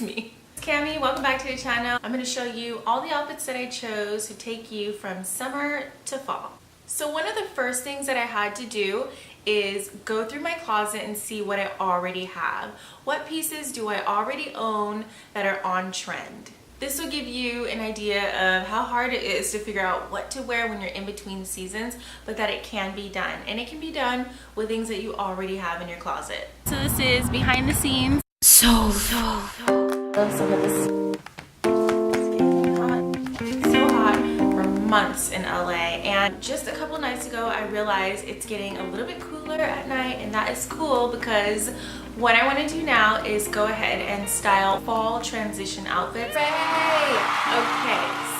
It's me. It's Cami. Welcome back to the channel. I'm going to show you all the outfits that I chose to take you from summer to fall. So one of the first things that I had to do is go through my closet and see what I already have. What pieces do I already own that are on trend? This will give you an idea of how hard it is to figure out what to wear when you're in between seasons, but that it can be done. And it can be done with things that you already have in your closet. So this is behind the scenes. So love some of this. So hot for months in LA, and just a couple nights ago I realized it's getting a little bit cooler at night, and that is cool because what I want to do now is go ahead and style fall transition outfits. Okay,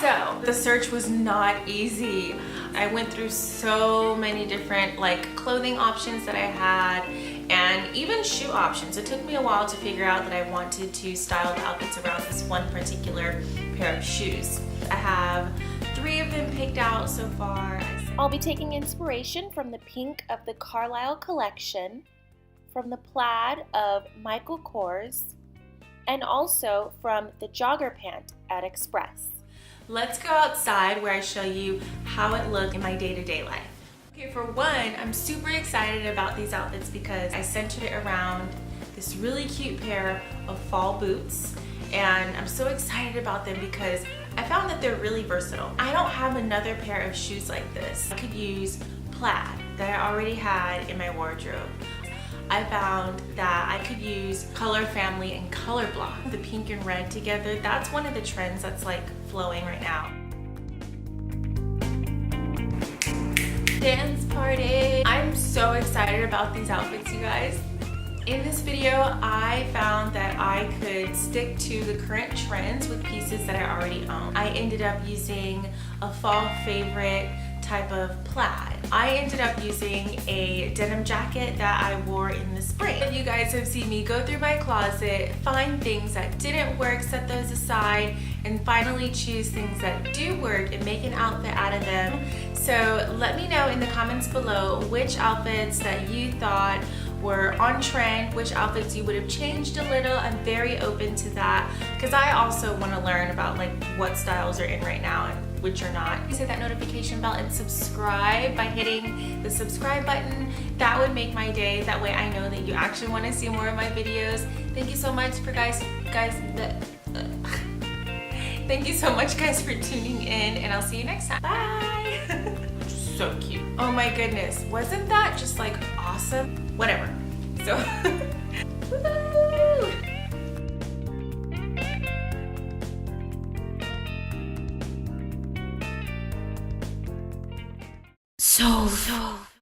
so the search was not easy. I went through so many different clothing options that I had, and even shoe options. It took me a while to figure out that I wanted to style the outfits around this one particular pair of shoes. I have 3 of them picked out so far. I'll be taking inspiration from the pink of the Carlisle collection, from the plaid of Michael Kors, and also from the jogger pant at Express. Let's go outside where I show you how it looked in my day-to-day life. Okay, for one, I'm super excited about these outfits because I centered it around this really cute pair of fall boots, and I'm so excited about them because I found that they're really versatile. I don't have another pair of shoes like this. I could use plaid that I already had in my wardrobe. I found that I could use color family and color block. The pink and red together, that's one of the trends that's flowing right now. Dance party! I'm so excited about these outfits, you guys. In this video, I found that I could stick to the current trends with pieces that I already own. I ended up using a fall favorite type of plaid. I ended up using a denim jacket that I wore in the spring. You guys have seen me go through my closet, find things that didn't work, set those aside, and finally choose things that do work and make an outfit out of them. So let me know in the comments below which outfits that you thought were on trend, which outfits you would have changed a little. I'm very open to that because I also want to learn about what styles are in right now and which are not. Please hit that notification bell and subscribe by hitting the subscribe button. That would make my day. That way I know that you actually want to see more of my videos. Thank you so much for Thank you so much guys for tuning in, and I'll see you next time. Bye. So cute. Oh my goodness, wasn't that just awesome? Whatever. So woo! So